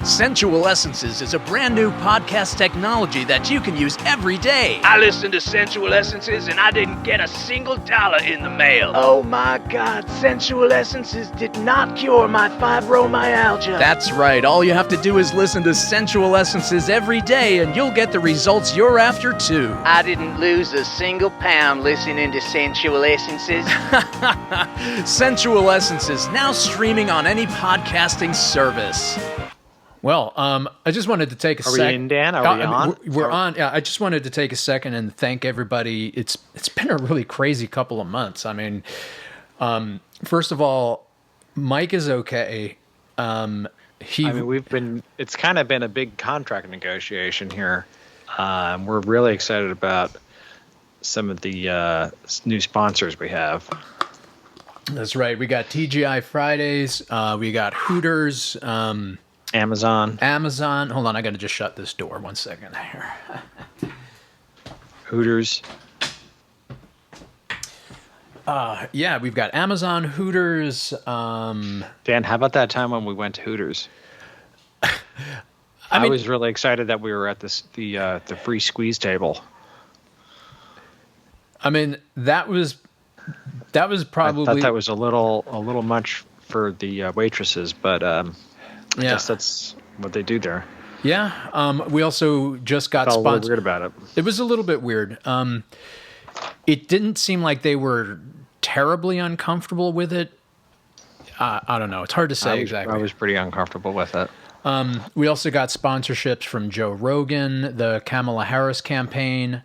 Sensual Essences is a brand new podcast technology that you can use every day. I listened to Sensual Essences and I didn't get a single dollar in the mail. Oh my God, Sensual Essences did not cure my fibromyalgia. That's right. All you have to do is listen to Sensual Essences every day and you'll get the results you're after too. I didn't lose a single pound listening to Sensual Essences. Sensual Essences, now streaming on any podcasting service. Well, I just wanted to take a second. Are we in, Dan? Are we on? We're on. Yeah, I just wanted to take a second and thank everybody. It's been a really crazy couple of months. I mean, first of all, Mike is okay. It's kind of been a big contract negotiation here. We're really excited about some of the new sponsors we have. That's right. We got TGI Fridays. We got Hooters. Amazon. Hold on, I got to just shut this door 1 second here. Hooters. Yeah, we've got Amazon, Hooters. Dan, how about that time when we went to Hooters? I was really excited that we were at the free squeeze table. I mean, that was probably. I thought that was a little much for the waitresses, but. I guess that's what they do there. Yeah. We also just got sponsored. A little weird about it. It was a little bit weird. It didn't seem like they were terribly uncomfortable with it. I don't know. It's hard to say exactly. I was pretty uncomfortable with it. We also got sponsorships from Joe Rogan, the Kamala Harris campaign.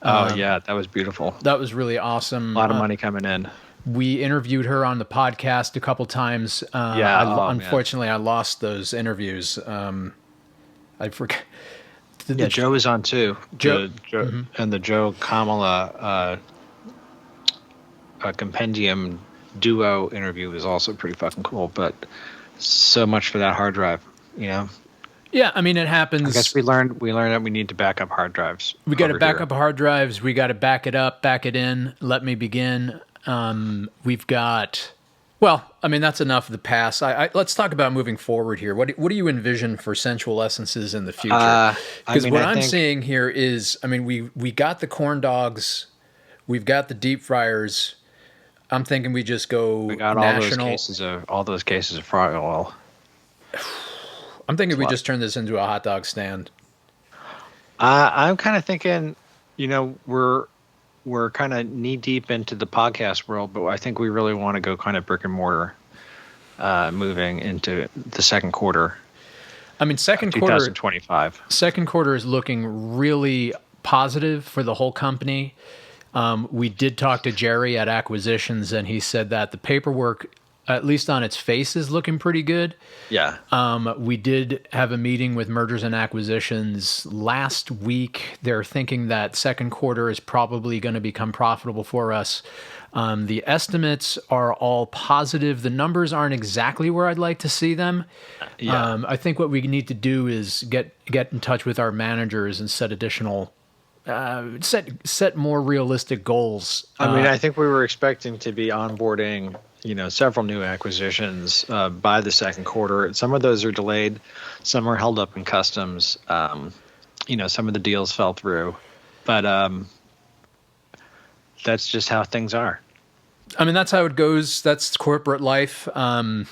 Yeah, that was beautiful. That was really awesome. A lot of money coming in. We interviewed her on the podcast a couple times. Unfortunately, I lost those interviews. I forget. Joe was on too. Joe mm-hmm. And the Joe Kamala compendium duo interview was also pretty fucking cool. But so much for that hard drive, you know. Yeah, I mean, it happens. I guess we learned that we need to back up hard drives. We got to back up hard drives. We got to back it up, back it in. Let me begin. We've got, well, I mean, that's enough of the past. Let's talk about moving forward here. What do you envision for Sensual Essences in the future? Because I'm seeing here is, I mean, we got the corn dogs, we've got the deep fryers. I'm thinking we just go We got national. all those cases of fry oil. I'm thinking we just turn this into a hot dog stand. I'm kind of thinking, you know, we're kind of knee deep into the podcast world, but I think we really want to go kind of brick and mortar, moving into the second quarter. I mean, second quarter 2025. Second quarter is looking really positive for the whole company. We did talk to Jerry at Acquisitions, and he said that the paperwork, at least on its face, is looking pretty good. Yeah. We did have a meeting with Mergers and Acquisitions last week. They're thinking that second quarter is probably going to become profitable for us. The estimates are all positive. The numbers aren't exactly where I'd like to see them. Yeah. I think what we need to do is get in touch with our managers and set additional set more realistic goals. I mean, I think we were expecting to be onboarding, you know, several new acquisitions by the second quarter. Some of those are delayed. Some are held up in customs. You know, some of the deals fell through. But that's just how things are. I mean, that's how it goes. That's corporate life. That's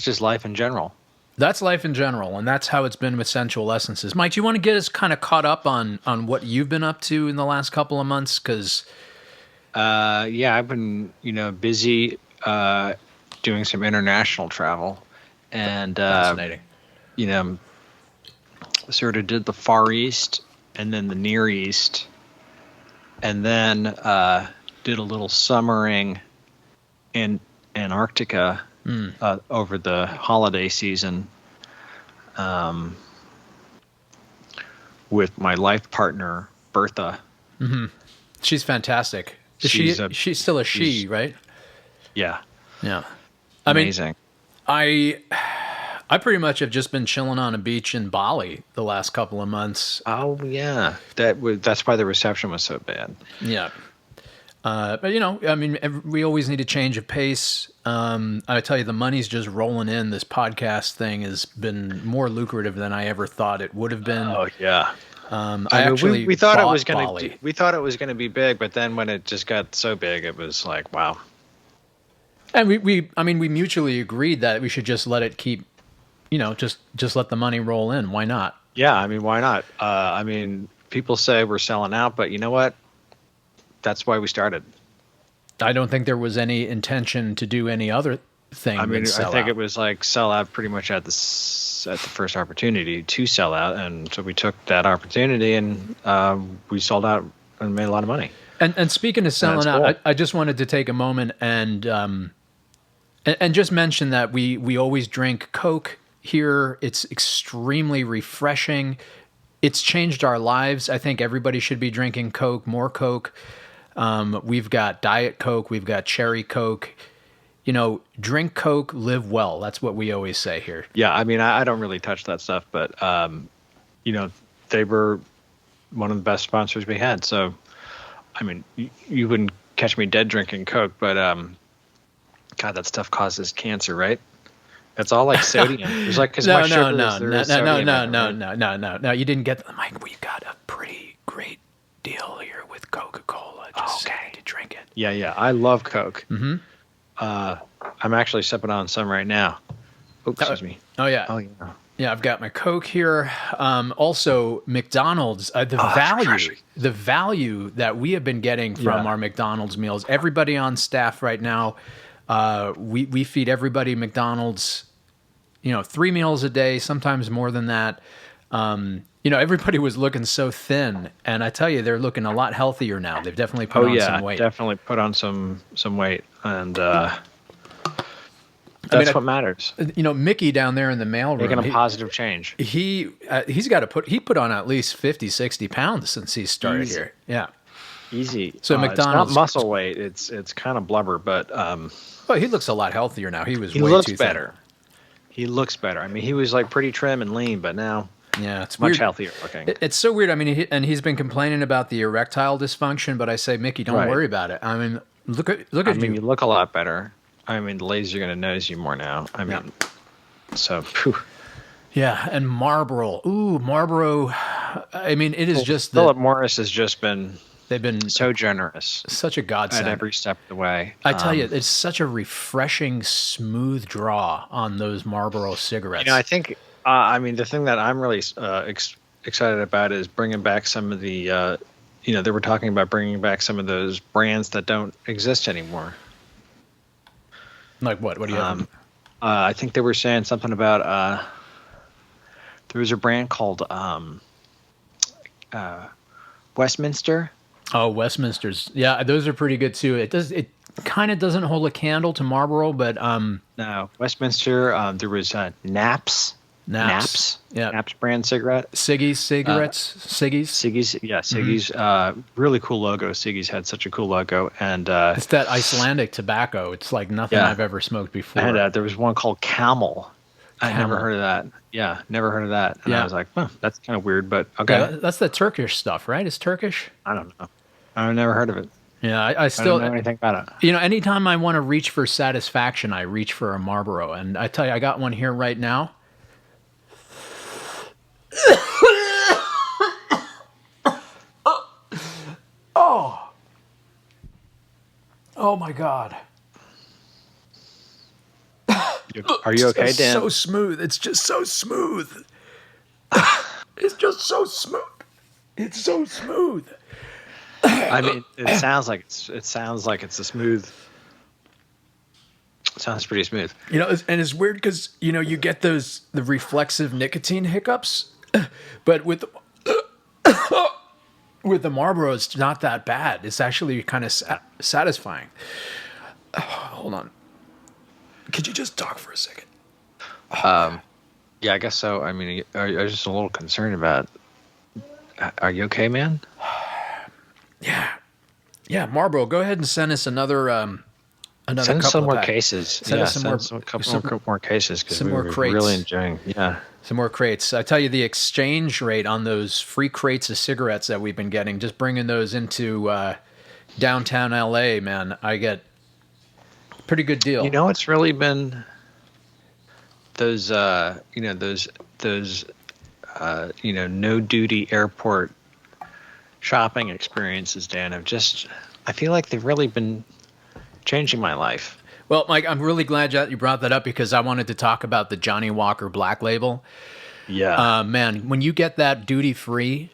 just life in general. That's life in general, and that's how it's been with Sensual Essences. Mike, do you want to get us kind of caught up on what you've been up to in the last couple of months? Because I've been, you know, busy doing some international travel, and fascinating. You know, sort of did the Far East and then the Near East, and then did a little summering in Antarctica over the holiday season with my life partner Bertha. Mm-hmm. She's fantastic. She's still a she, right? Yeah. Yeah. Amazing. I pretty much have just been chilling on a beach in Bali the last couple of months. Oh yeah, that's why the reception was so bad. Yeah. But you know, I mean, we always need a change of pace. I tell you, the money's just rolling in. This podcast thing has been more lucrative than I ever thought it would have been. Oh yeah. I I mean, actually we thought it bought was going Bali. to we thought it was going to be big, but then when it just got so big, it was like, wow. And we mutually agreed that we should just let it keep, just let the money roll in. Why not? Yeah, I mean, why not? I mean, people say we're selling out, but you know what? That's why we started. I don't think there was any intention to do any other thing. I mean, than sell I think out. it was like sell out pretty much at the first opportunity to sell out, and so we took that opportunity and we sold out and made a lot of money. And speaking of selling That's out, cool. I just wanted to take a moment and just mention that we always drink Coke here. It's extremely refreshing. It's changed our lives. I think everybody should be drinking Coke, more Coke. We've got Diet Coke. We've got Cherry Coke. Drink Coke, live well. That's what we always say here. Yeah, I mean, I don't really touch that stuff, but they were one of the best sponsors we had. So, I mean, you wouldn't catch me dead drinking Coke, but God, that stuff causes cancer, right? It's all like sodium. There's like as much sugar as there is sodium in it, right? No. You didn't get the mic. We got a pretty great deal here with Coca-Cola. Just saying to drink it. Yeah. I love Coke. Mm-hmm. I'm actually sipping on some right now. Oops, excuse me. Oh yeah. Oh yeah. Yeah, I've got my Coke here. Also, McDonald's. The value that we have been getting from our McDonald's meals. Everybody on staff right now, we feed everybody McDonald's. 3 meals a day, sometimes more than that. Everybody was looking so thin, and I tell you, they're looking a lot healthier now. They've definitely put on some weight. Definitely put on some weight, and that's what matters. Mickey down there in the mailroom, Making a positive change. He put on at least 50, 60 pounds since he started here. Yeah. Easy. So McDonald's it's not muscle weight. It's kind of blubber, but well, he looks a lot healthier now. He was he way looks too thin. better. He looks better. I mean, he was like pretty trim and lean, but now it's much weird. healthier looking. It's so weird. I mean, he's been complaining about the erectile dysfunction, but I say, Mickey, don't Right. worry about it. I mean, look at I mean, you. you look a lot better. I mean, the ladies are going to notice you more now. I mean, so. Phew. Yeah, and Marlboro. Ooh, Marlboro. I mean, it is just Philip Morris has just been they've been so generous such a godsend. at every step of the way. I tell you, it's such a refreshing, smooth draw on those Marlboro cigarettes. I think, I mean, the thing that I'm really excited about is bringing back some of the, they were talking about bringing back some of those brands that don't exist anymore. Like what? What do you have? I think they were saying something about there was a brand called Westminster. Oh, Westminster's. Yeah, those are pretty good too. It kind of doesn't hold a candle to Marlboro, but No, Westminster. There was Naps. Naps. Yeah. Naps brand cigarette. Siggy's cigarettes. Siggy's. Siggy's. Yeah, Siggy's. Really cool logo. Siggy's had such a cool logo, and It's that Icelandic tobacco. It's like nothing Yeah. I've ever smoked before. and there was one called Camel. I never Camel. heard of that. Yeah, never heard of that. And Yeah. I was like, that's kind of weird, but okay. Yeah, that's the Turkish stuff, right? It's Turkish. I don't know. I've never heard of it. Yeah, I I still. don't know anything about it. Anytime I want to reach for satisfaction, I reach for a Marlboro, and I tell you, I got one here right now. Oh my God. Are you okay, It's Dan? so smooth. It's just so smooth. It's just so smooth. It's so smooth. I mean, it sounds like it's a smooth. It sounds pretty smooth. And it's weird because you get the reflexive nicotine hiccups, but with the Marlboro, it's not that bad. It's actually kind of satisfying. Hold on. Could you just talk for a second? Yeah, I guess so. I mean, I was just a little concerned about. Are you okay, man? Yeah, Marlboro, go ahead and send us another Send couple us some of more pack- cases. Send us some couple more cases because some we more were crates. really enjoying. Yeah. Some more crates. I tell you, the exchange rate on those free crates of cigarettes that we've been getting, just bringing those into downtown LA, man, I get Pretty good deal. You know, it's really been those, no duty airport shopping experiences, Dan, I feel like they've really been changing my life. Well, Mike, I'm really glad that you brought that up because I wanted to talk about the Johnny Walker Black Label. Yeah. Man, when you get that duty free,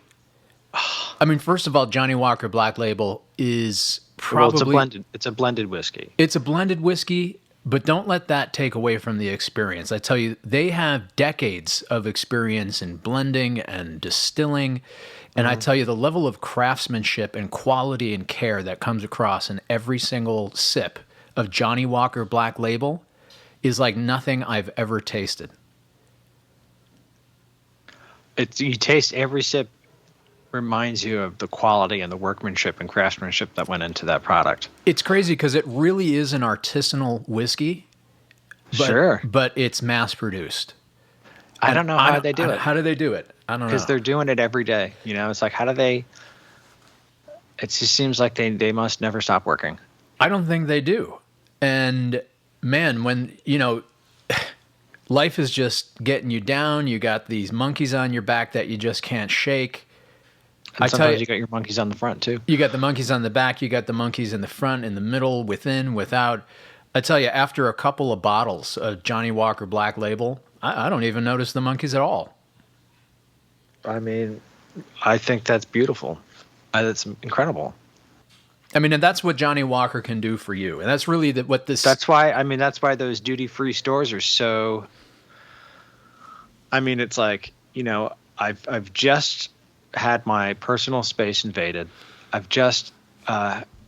I mean, first of all, Johnny Walker Black Label is probably it's a blended whiskey. It's a blended whiskey, but don't let that take away from the experience. I tell you, they have decades of experience in blending and distilling. And I tell you, the level of craftsmanship and quality and care that comes across in every single sip of Johnny Walker Black Label is like nothing I've ever tasted. You taste every sip reminds you of the quality and the workmanship and craftsmanship that went into that product. It's crazy because it really is an artisanal whiskey, Sure. but it's mass produced. I don't know how they do it. How do they do it? I don't know. Because they're doing it every day. You know, it's like, how do they? It just seems like they must never stop working. I don't think they do. And man, when, life is just getting you down, you got these monkeys on your back that you just can't shake. And sometimes you got your monkeys on the front too. You got the monkeys on the back, you got the monkeys in the front, in the middle, within, without. I tell you, after a couple of bottles of Johnny Walker Black Label, I don't even notice the monkeys at all. I mean, I think that's beautiful. That's incredible. I mean, and that's what Johnny Walker can do for you. And that's really what this... That's why those duty-free stores are so... I mean, it's like, I've just had my personal space invaded. I've just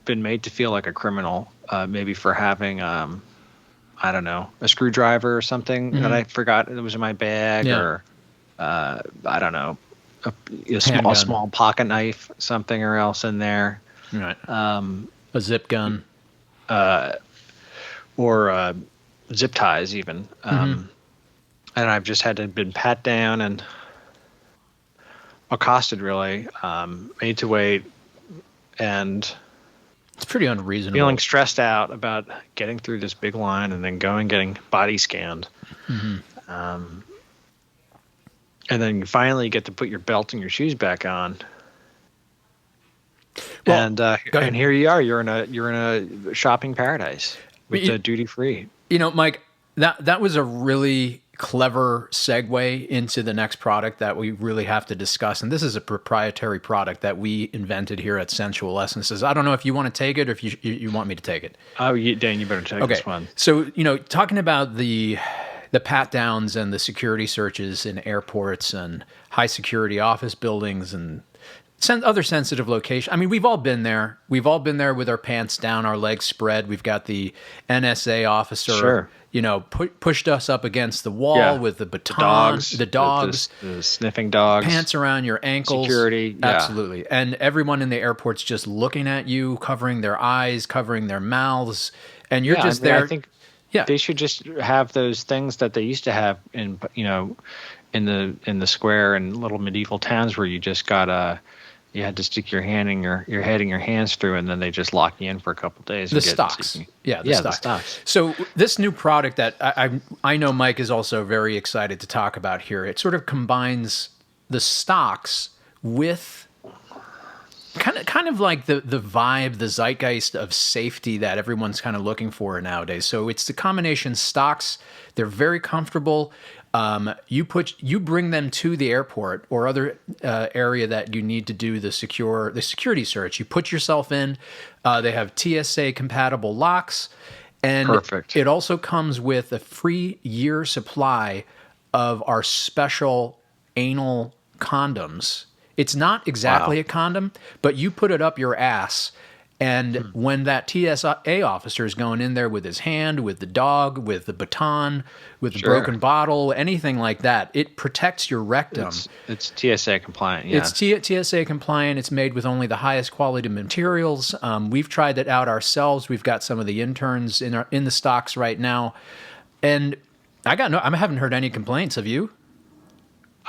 been made to feel like a criminal, maybe for having, I don't know, a screwdriver or something that I forgot it was in my bag, or I don't know, a small pocket knife, something or else in there. Right. A zip gun. Or zip ties even. And I've just been pat down and accosted, really, made to wait, and it's pretty unreasonable. Feeling stressed out about getting through this big line and then getting body scanned. And then you finally get to put your belt and your shoes back on. Well, and here you are. You're in a shopping paradise with the duty free. Mike, that was a really clever segue into the next product that we really have to discuss. And this is a proprietary product that we invented here at Sensual Essences. I don't know if you want to take it or if you want me to take it. Oh, Dan, you better take this one. So, talking about the pat downs and the security searches in airports and high security office buildings and other sensitive locations. I mean, we've all been there. We've all been there with our pants down, our legs spread. We've got the NSA officer, pushed us up against the wall with the baton, the dogs, the sniffing dogs, pants around your ankles, security, absolutely, and everyone in the airport's just looking at you, covering their eyes, covering their mouths, and you're just there. I think they should just have those things that they used to have in the square and little medieval towns where you just got you had to stick your hand in your head and your hands through, and then they just lock you in for a couple of days. The stocks. The stocks. So this new product that I know Mike is also very excited to talk about here, it sort of combines the stocks with kind of like the vibe, the zeitgeist of safety that everyone's kind of looking for nowadays. So it's the combination stocks. They're very comfortable. You bring them to the airport or other area that you need to do the security search. You put yourself in. They have TSA compatible locks, and perfect. It also comes with a free year supply of our special anal condoms. It's not exactly a condom, but you put it up your ass. And when that TSA officer is going in there with his hand, with the dog, with the baton, with the broken bottle, anything like that, it protects your rectum. It's TSA compliant, yeah. It's TSA compliant. It's made with only the highest quality materials. We've tried it out ourselves. We've got some of the interns in the stocks right now. And I haven't heard any complaints. Have you?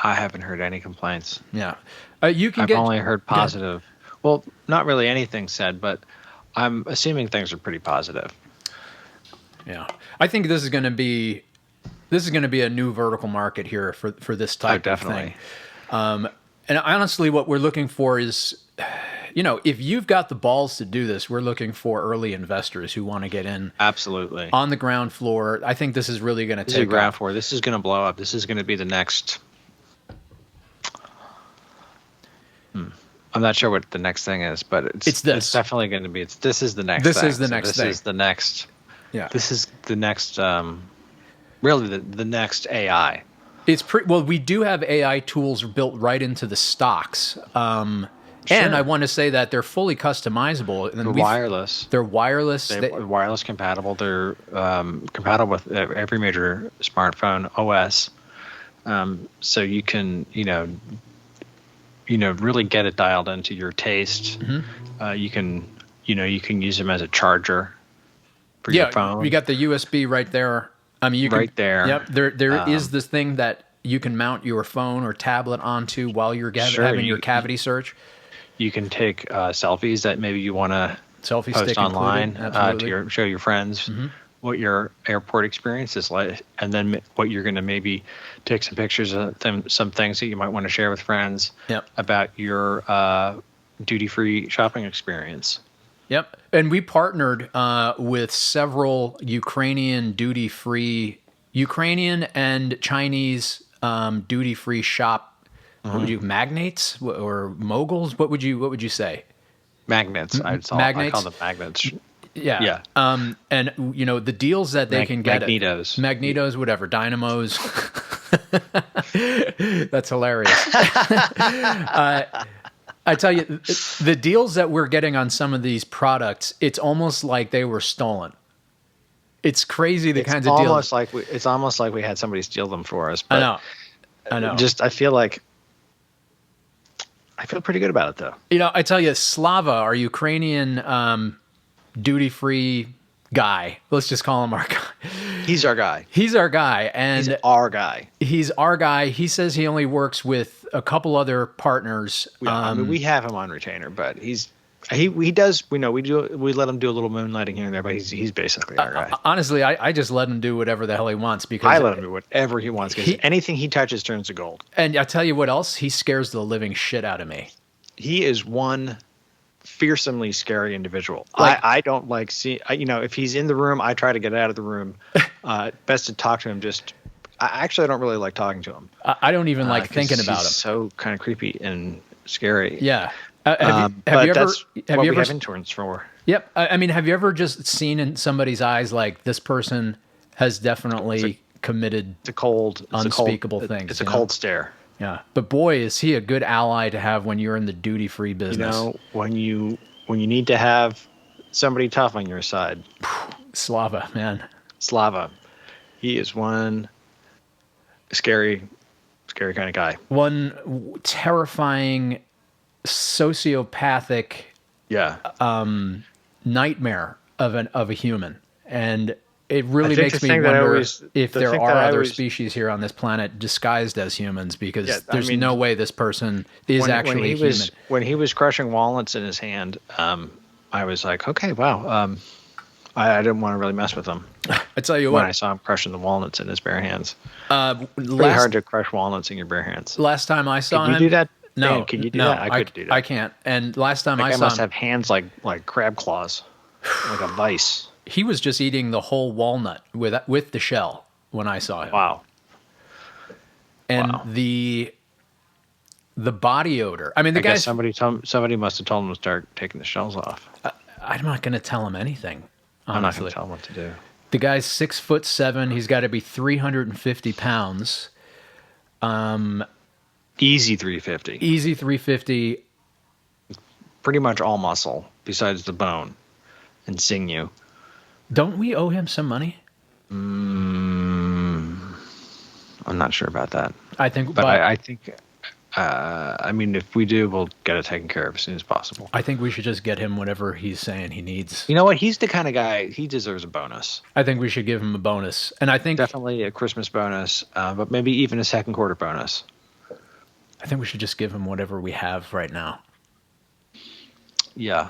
I haven't heard any complaints. Yeah. I've only heard positive. Well, not really anything said, but I'm assuming things are pretty positive. Yeah. I think this is going to be a new vertical market here for this type of definitely. thing. And honestly, what we're looking for is, if you've got the balls to do this, we're looking for early investors who want to get in Absolutely. on the ground floor. I think this is really going to This is a take ground off. floor. This is going to blow up. This is going to be the next. I'm not sure what the next thing is, but It's this. It's definitely going to be. This is the next. This thing. is the next this thing. is the next. Yeah. This is the next. Really, the next AI. It's well, we do have AI tools built right into the stocks. And I want to say that they're fully customizable. And They're wireless. They're wireless. They're wireless compatible. They're compatible with every major smartphone OS. So you can, really get it dialed into your taste. You can use them as a charger for your phone. You got the USB right there. I mean, you can, Right there. Yep. There is this thing that you can mount your phone or tablet onto while you're having your cavity search. You can take selfies that maybe you want to Selfie post stick online included. Absolutely. show your friends what your airport experience is like, and then what you're going to maybe take some pictures of some things that you might want to share with friends Yep. about your duty-free shopping experience. Yep. And we partnered with several Ukrainian and Chinese duty-free shop. What would you magnates or moguls? What would you say? Magnets, I call Magnates? them magnets. Yeah. Yeah. And the deals that they can get Magnetos, whatever, dynamos. That's hilarious. I tell you, the deals that we're getting on some of these products, it's almost like they were stolen. It's crazy the kinds of deals. It's almost like we had somebody steal them for us. But I know. I feel pretty good about it, though. I tell you, Slava, our Ukrainian duty-free guy, let's just call him our guy. He's our guy. He's our guy. And He's our guy. he's our guy. He says he only works with a couple other partners. I mean, we have him on retainer, but he does. We let him do a little moonlighting here and there, but he's basically our guy. Honestly, I just let him do whatever the hell he wants because I let him do whatever he wants because anything he touches turns to gold. And I tell you what else, he scares the living shit out of me. He is one fearsomely scary individual. Like- I don't like see. If he's in the room, I try to get out of the room. Best to talk to him. I don't really like talking to him. I don't even like 'cause thinking about he's him. So kind of creepy and scary. Yeah. But Have you ever? that's Have what you we ever? have interns for. Yep. I mean, have you ever just seen in somebody's eyes like this person has definitely committed? It's a cold, Unspeakable things, It's a you know? cold stare. Yeah. But boy, is he a good ally to have when you're in the duty-free business. When you need to have somebody tough on your side. Slava, man. Slava, he is one scary kind of guy. One terrifying, sociopathic Yeah. nightmare of a human, and it I really think makes the me thing that I wonder always- if the there thing are that I other always- species here on this planet disguised as humans, because Yeah, I there's mean, no way this person is actually human. When he was crushing walnuts in his hand, I was like, okay, wow. I didn't want to really mess with him I tell you when I what, saw him crushing the walnuts in his bare hands. Pretty hard to crush walnuts in your bare hands. last time I saw Can you him, do that? No, Dan, can you do no, that? I couldn't do that. I can't. And last time I I saw must him, have hands like crab claws, like a vice. he was just eating the whole walnut with the shell when I saw him. Wow. And Wow. the body odor. I mean, the I guess guy's. somebody must have told him to start taking the shells off. I'm not going to tell him anything. I'm not Honestly, going to tell him what to do. the guy's 6'7". He's got to be 350 pounds. Easy 350. Easy 350. Pretty much all muscle besides the bone and sinew. Don't we owe him some money? I'm not sure about that. I think, But I think, I mean, if we do, we'll get it taken care of as soon as possible. I think we should just get him whatever he's saying he needs. You know what? He's the kind of guy, he deserves a bonus. I think we should give him a bonus. And I think Definitely a Christmas bonus, but maybe even a second quarter bonus. we should just give him whatever we have right now. Yeah.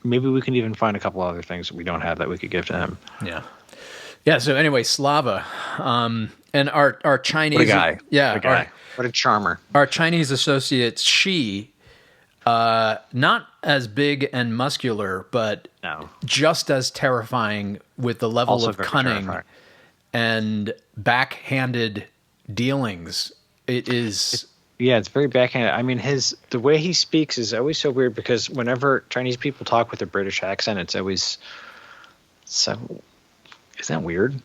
Maybe we can even find a couple other things that we don't have that we could give to him. Yeah. Yeah. So anyway, Slava, and our Chinese, What a guy. yeah, What a guy. What a charmer. our Chinese associate Shi, not as big and muscular, but No. just as terrifying with the level Also of very cunning terrifying. and backhanded dealings. It is. Yeah, it's very backhanded. I mean, the way he speaks is always so weird because whenever Chinese people talk with a British accent, it's always so. Isn't that weird?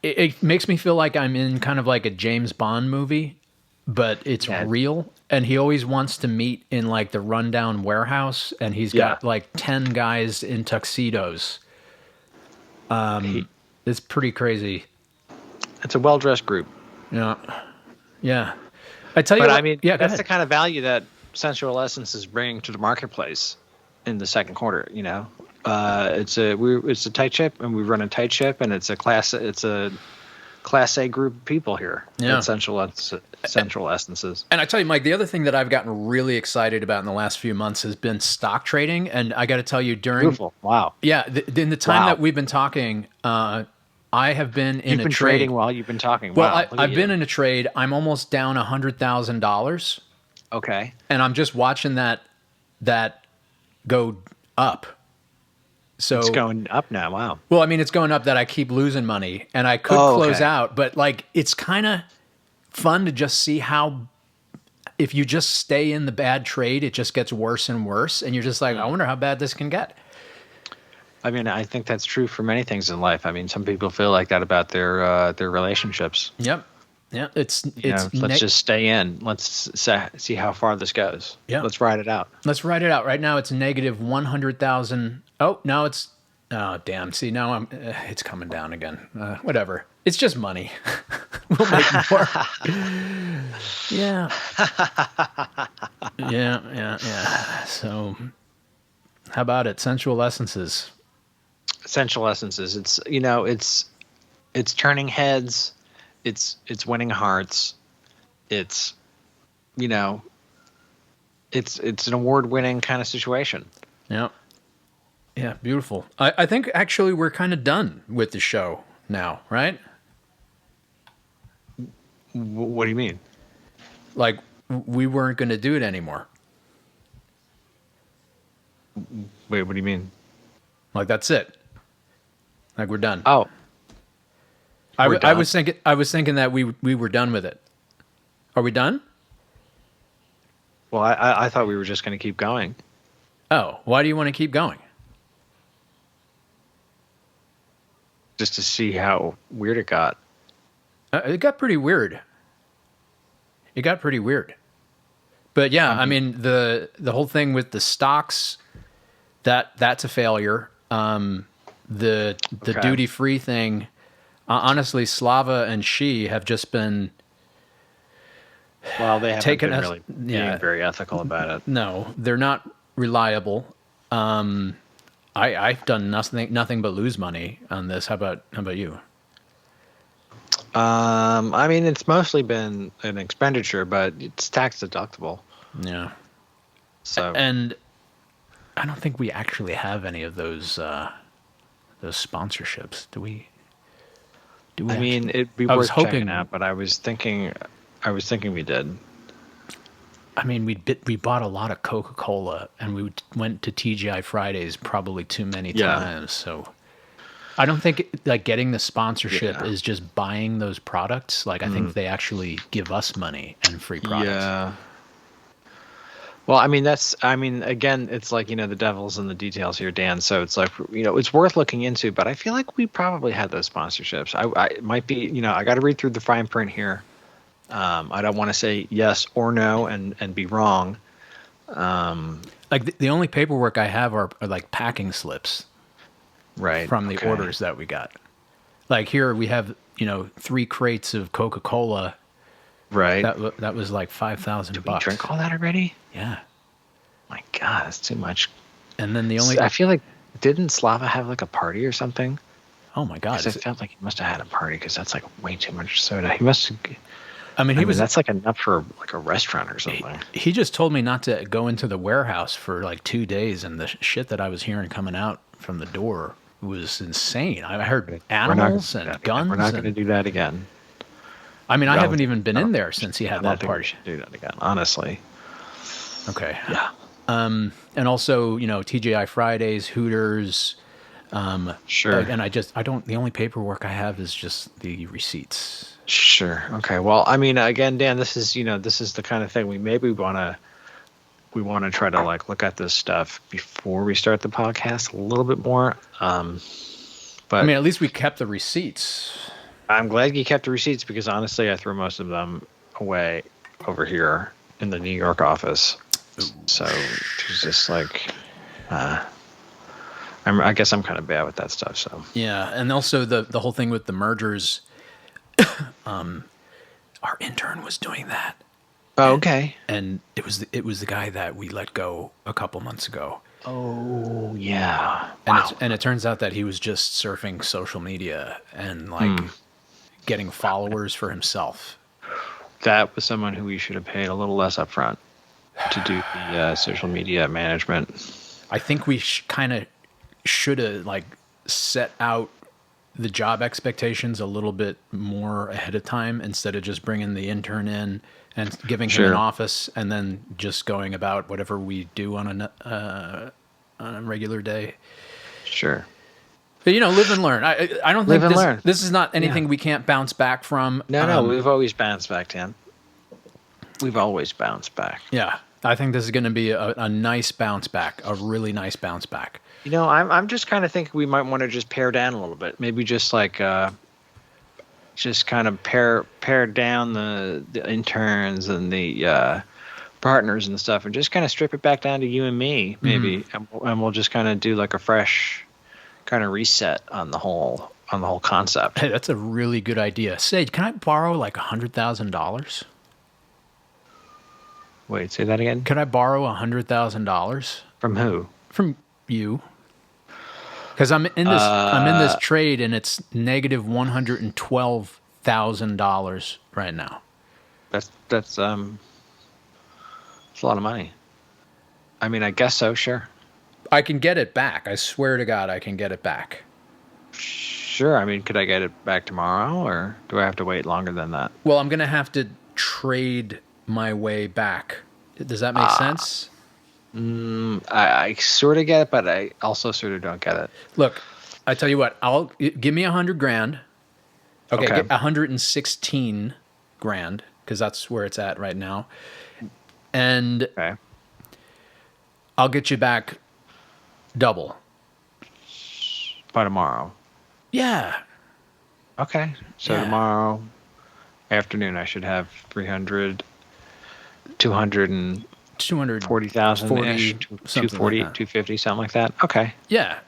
It makes me feel like I'm in kind of like a James Bond movie, but it's Yeah. real. And he always wants to meet in like the rundown warehouse, and he's got like 10 guys in tuxedos. It's pretty crazy. It's a well-dressed group. Yeah. Yeah. I tell you But what, I mean, yeah, go that's ahead. the kind of value that Sensual Essence is bringing to the marketplace in the second quarter. You know, it's a tight ship, and we run a tight ship, and it's a class A group of people here. Yeah. At Sensual Essences. And I tell you, Mike, the other thing that I've gotten really excited about in the last few months has been stock trading. And I got to tell you, during Beautiful. Wow. yeah, in the time Wow. that we've been talking, I have been in You've a been trade. trading while you've been talking. Well, Wow. Look at I've been you. in a trade. I'm almost down $100,000, Okay. and I'm just watching that go up. So It's going up now. Wow. well, I mean, it's going up that I keep losing money, and I could Oh, close okay. out, but like it's kind of fun to just see how if you just stay in the bad trade, it just gets worse and worse, and you're just like, I wonder how bad this can get. I mean, I think that's true for many things in life. I mean, some people feel like that about their relationships. Yep. Yeah, it's You know, let's just stay in. Let's see how far this goes. Yeah. Let's ride it out. let's write it out. Right now, it's negative 100,000. Oh, now it's damn. See, now it's coming down again. Whatever. It's just money. We'll make more. Yeah. Yeah. So, how about it? Sensual Essences. Essential Essences. It's turning heads. It's winning hearts. It's it's an award-winning kind of situation. Yeah. Yeah, beautiful. I think actually we're kind of done with the show now, right? What do you mean? Like we weren't going to do it anymore. Wait, what do you mean? Like that's it. Like we're done. Oh, I we're done? was thinking that we were done with it. Are we done? well, I thought we were just going to keep going. Oh, why do you want to keep going? Just to see how weird it got. It got pretty weird. But yeah, I mean the whole thing with the stocks, that's a failure. The Okay. duty free thing, honestly, Slava and She have just been Well, they haven't Taken been us- really yeah. being very ethical about it. no, they're not reliable. I've done nothing but lose money on this. How about you? I mean, it's mostly been an expenditure, but it's tax deductible. Yeah, So and I don't think we actually have any of those sponsorships. Do we? I mean, it'd be I was worth hoping- checking out, but I was thinking we did. I mean, we bought a lot of Coca-Cola, and we went to TGI Fridays probably too many Yeah. times. So I don't think like getting the sponsorship Yeah. is just buying those products. Like I think they actually give us money and free products. Yeah. Well, I mean, again, it's like, the devil's in the details here, Dan. So it's like, it's worth looking into, but I feel like we probably had those sponsorships. It might be, I got to read through the fine print here. I don't want to say yes or no and be wrong. Like the only paperwork I have are like packing slips Right. from the okay. orders that we got. Like here we have 3 crates of Coca-Cola. Right. That was like $5,000 We bucks. drink all that already? Yeah. My God, that's too much. And then the only I feel like, didn't Slava have like a party or something? oh my god. 'Cause I felt like he must have had a party because that's like way too much soda. He must. I mean, That's like enough for like a restaurant or something. he just told me not to go into the warehouse for like 2 days, and the shit that I was hearing coming out from the door was insane. I heard We're not animals gonna do and that again. guns. We're not going to and, do that again. I mean, I No, haven't even been I in don't- there since he I had don't that think we party. should do that again, honestly. Okay. Yeah. And also, TGI Fridays, Hooters. Sure. And the only paperwork I have is just the receipts. Sure. Okay. Well, I mean, again, Dan, this is the kind of thing we want to try to like look at this stuff before we start the podcast a little bit more. But I mean, at least we kept the receipts. I'm glad you kept the receipts because honestly, I threw most of them away over here in the New York office. So it's just like, I guess I'm kind of bad with that stuff. So Yeah, and also the whole thing with the mergers. Our intern was doing that, okay. and it was the guy that we let go a couple months ago. Oh yeah. And Wow. it turns out that he was just surfing social media and like getting followers for himself. That was someone who we should have paid a little less upfront to do the social media management. I think we kind of should have like set out the job expectations a little bit more ahead of time instead of just bringing the intern in and giving him an Sure. office and then just going about whatever we do on a regular day. Sure. But live and learn. I don't Live think and learn. this is not anything we can't bounce back from. No, we've always bounced back, Dan. We've always bounced back. Yeah, I think this is going to be a nice bounce back, a really nice bounce back. I'm just kind of thinking we might want to just pare down a little bit. Maybe just like just kind of pare down the interns and the partners and stuff, and just kind of strip it back down to you and me, maybe, and we'll just kind of do like a fresh kind of reset on the whole concept. Hey, that's a really good idea. Sage, can I borrow like $100,000? Wait, say that again. Could I borrow $100,000 From who? from you? Because I'm in this trade and it's negative $112,000 right now. That's a lot of money. I mean, I guess so. Sure. I can get it back. I swear to God, I can get it back. Sure. I mean, could I get it back tomorrow, or do I have to wait longer than that? Well, I'm going to have to trade my way back. Does that make sense? I sort of get it, but I also sort of don't get it. Look, I tell you what, give me $100,000. Okay, Okay. get 116 grand because that's where it's at right now, and Okay. I'll get you back double. By tomorrow. Yeah, Okay. So Yeah. tomorrow afternoon, I should have 300, 240,000 240 ish, something 240, like that. 250, something like that. Okay. Yeah.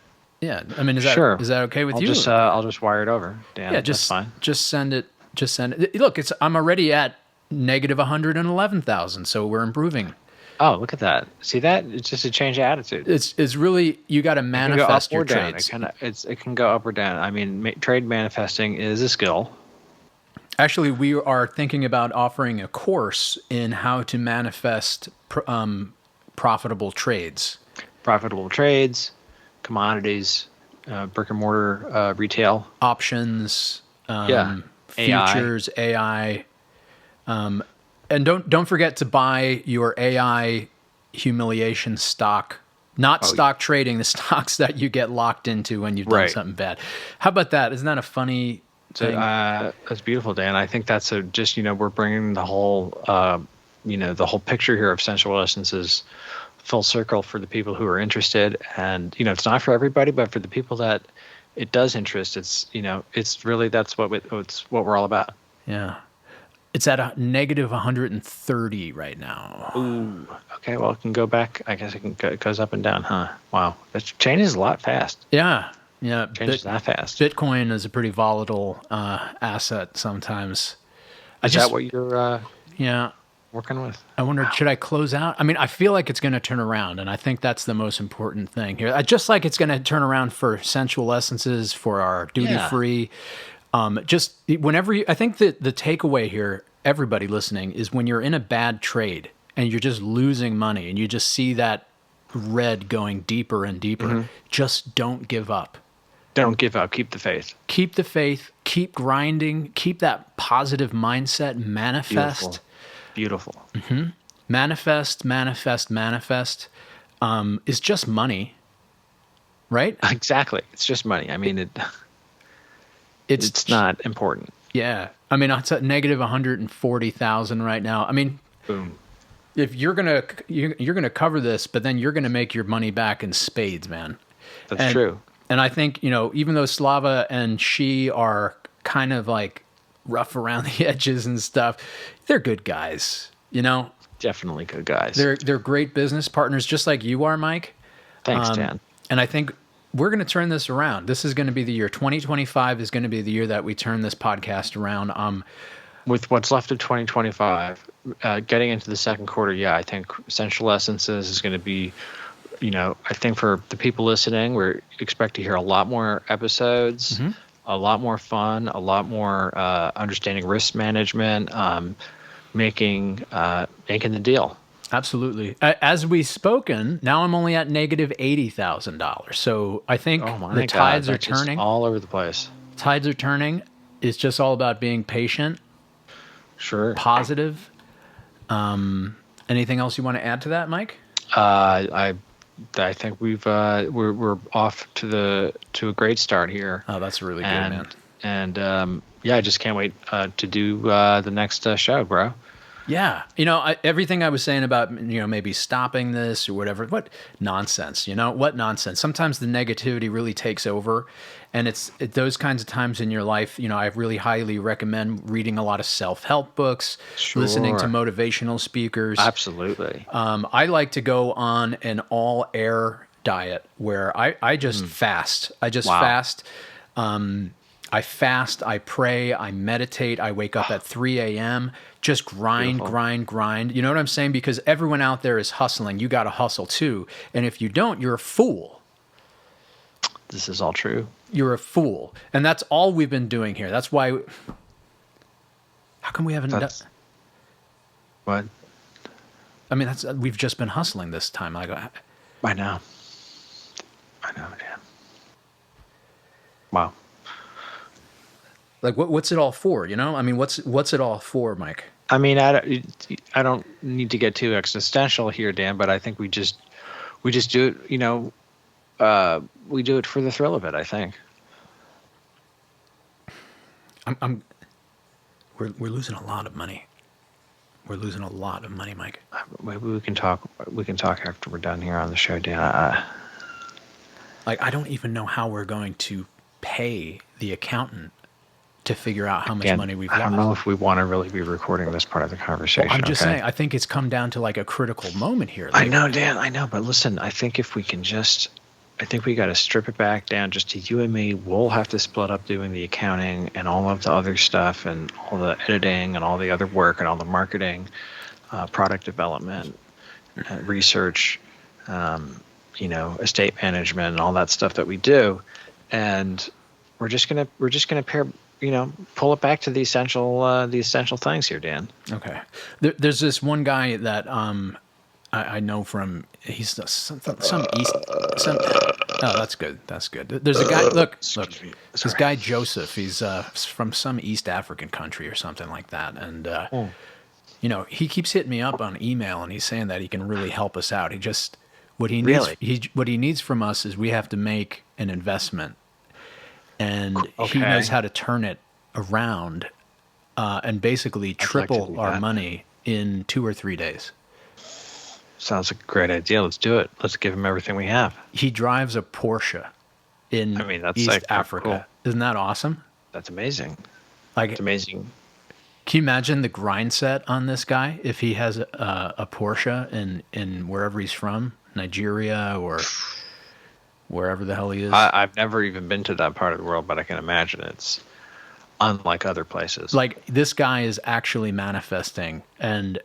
I mean, is that Sure. okay with I'll you? just wire it over. Dan, yeah, that's fine. just send it. Just send it. Look, I'm already at negative 111,000, so we're improving. Oh, look at that. See that? It's just a change of attitude. It's really, you got to It can go manifest up or your down. trades. It can go up or down. I mean, trade manifesting is a skill. Actually, we are thinking about offering a course in how to manifest profitable trades. Profitable trades, commodities, brick and mortar retail. Options, Yeah. AI. futures, AI. And don't forget to buy your AI humiliation stock. Not stock trading, the stocks that you get locked into when you've done Right. something bad. How about that? Isn't that a funny thing? That's beautiful, Dan. I think that's we're bringing the whole the whole picture here of Sensual Essences full circle for the people who are interested. And it's not for everybody, but for the people that it does interest, it's really that's what we're all about. Yeah. It's at a negative 130 right now. Ooh. Okay, well, it can go back. I guess it goes up and down, huh? Wow, that changes a lot fast. Yeah. Changes that fast. Bitcoin is a pretty volatile asset sometimes. Is that what you're Yeah. working with? I wonder, should I close out? I mean, I feel like it's going to turn around, and I think that's the most important thing here. Just like it's going to turn around for Sensual Essences, for our duty-free. Just whenever I think that the takeaway here, everybody listening, is when you're in a bad trade and you're just losing money and you just see that red going deeper and deeper, just don't give up. Don't give up. Keep the faith. Keep the faith, keep grinding, keep that positive mindset, manifest. Beautiful. Manifest is just money, right? Exactly. It's just money. I mean, it's not important. Yeah. I mean, it's at negative 140,000 right now. I mean, Boom. if you're gonna cover this, but then you're gonna make your money back in spades, man. That's true. And I think, even though Slava and she are kind of like rough around the edges and stuff, they're good guys, Definitely good guys. They're great business partners, just like you are, Mike. Thanks, Dan. And I think we're going to turn this around. This is going to be the year. 2025 is going to be the year that we turn this podcast around. With what's left of 2025, getting into the second quarter, I think Essential Essences is going to be, I think for the people listening, we expect to hear a lot more episodes, a lot more fun, a lot more understanding risk management, making the deal. Absolutely. As we've spoken, now I'm only at negative $80,000. So I think the tides are turning. All over the place. Tides are turning. It's just all about being patient. Sure. Positive. Anything else you want to add to that, Mike? I think we're off to a great start here. Oh, that's really good, man. And I just can't wait to do the next show, bro. Yeah. Everything I was saying about, maybe stopping this or whatever, what nonsense, what nonsense. Sometimes the negativity really takes over, and it's at those kinds of times in your life, I really highly recommend reading a lot of self-help books, listening to motivational speakers. Absolutely. I like to go on an all-air diet where I just fast. I just fast. I fast, I pray, I meditate, I wake up at 3 a.m., just grind. You know what I'm saying? Because everyone out there is hustling. You got to hustle too. And if you don't, you're a fool. This is all true. You're a fool. And that's all we've been doing here. That's why. How come we haven't done? What? I mean, we've just been hustling this time. I know, man. Wow. Like, what's it all for? I mean, what's it all for, Mike? I mean, I don't need to get too existential here, Dan, but I think we just do it. We do it for the thrill of it. I think. We're losing a lot of money. We're losing a lot of money, Mike. Maybe we can talk. We can talk after we're done here on the show, Dan. I don't even know how we're going to pay the accountant to figure out how much money we've lost. I don't know if we want to really be recording this part of the conversation. Well, I'm just saying, I think it's come down to like a critical moment here. I know, Dan, I know. But listen, I think if we can I think we got to strip it back down just to you and me. We'll have to split up doing the accounting and all of the other stuff and all the editing and all the other work and all the marketing, product development, research, estate management and all that stuff that we do. And we're just gonna pull it back to the essential things here, Dan. Okay. There's this one guy that I know from, he's some east. Oh, that's good. That's good. There's a guy. Look. This guy Joseph. He's from some East African country or something like that, and he keeps hitting me up on email, and he's saying that he can really help us out. What he needs from us is we have to make an investment. And he knows how to turn it around and basically triple our money in 2 or 3 days. Sounds like a great idea. Let's do it. Let's give him everything we have. He drives a Porsche in East Africa. Cool. Isn't that awesome? That's amazing. It's amazing. Can you imagine the grind set on this guy if he has a Porsche in wherever he's from, Nigeria or wherever the hell he is? I've never even been to that part of the world, but I can imagine it's unlike other places. Like, this guy is actually manifesting, and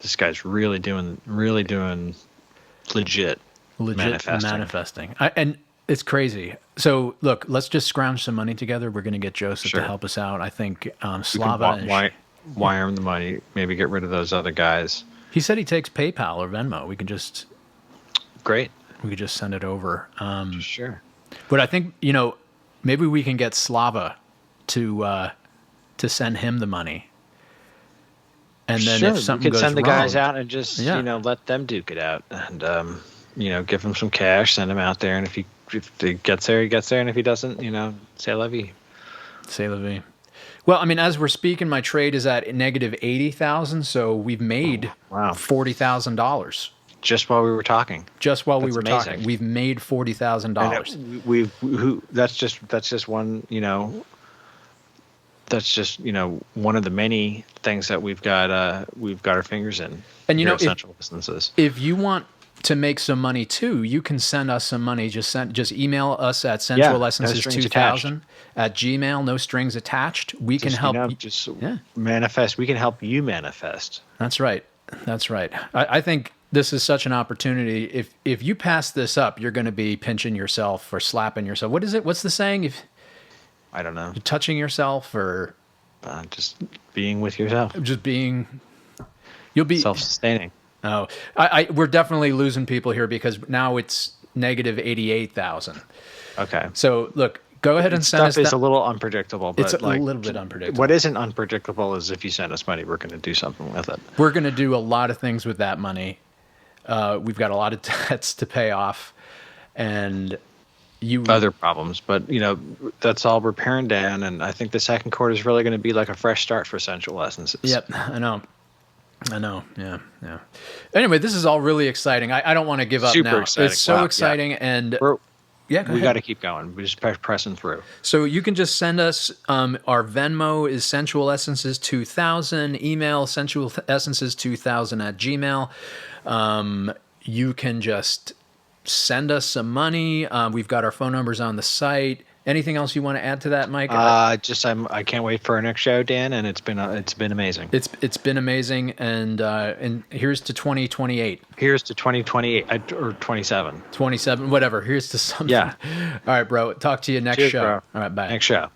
this guy's really doing legit manifesting. And it's crazy. So look, let's just scrounge some money together. We're going to get Joseph to help us out. I think Slava wire him the money. Maybe get rid of those other guys. He said he takes PayPal or Venmo. We can just great. We could just send it over. Sure. But I think maybe we can get Slava to send him the money. And then sure, if something we could goes send the guys wrong- out and just Yeah. let them duke it out, and give him some cash, send him out there, and if he gets there, he gets there, and if he doesn't, say la vie. Say la vie. Well, I mean, as we're speaking, my trade is at negative 80,000, so we've made Wow. $40,000 Just while we were talking. just while we That's were amazing. talking. We've made $40,000. That's just one, that's just one of the many things that we've got our fingers in. And here know, at Central Licenses. if you want to make some money too, you can send us some money. Just email us at Central no Essences strings 2000 at Gmail. No strings attached. We can help. Just Yeah. manifest. We can help you manifest. That's right. That's right. I think this is such an opportunity. If you pass this up, you're going to be pinching yourself or slapping yourself. What is it? What's the saying? If I don't know. you're touching yourself or Just being with yourself. just being, you'll be Self-sustaining. Oh, we're definitely losing people here because now it's negative 88,000. Okay. So look, go ahead and send us Stuff is that. a little unpredictable, but It's a little bit unpredictable. What isn't unpredictable is if you send us money, we're going to do something with it. We're going to do a lot of things with that money. We've got a lot of debts to pay off, and Other problems, but that's all repairing down, and I think the second quarter is really going to be like a fresh start for Central Essences. Yep, I know. Yeah. Anyway, this is all really exciting. I don't want to give up Super now. exciting. It's so Wow, yeah. exciting, and Go we got to keep going. We're just pressing through. So you can just send us, our Venmo is Sensual Essences 2000, email Sensual Essences 2000 at Gmail. You can just send us some money. We've got our phone numbers on the site. Anything else you want to add to that, Mike? I can't wait for our next show, Dan, and it's been amazing. It's been amazing, and here's to 2028. Here's to 2028 or 27. 27, whatever. Here's to something. Yeah. All right, bro. Talk to you next Cheers, show. bro. All right, bye. Next show.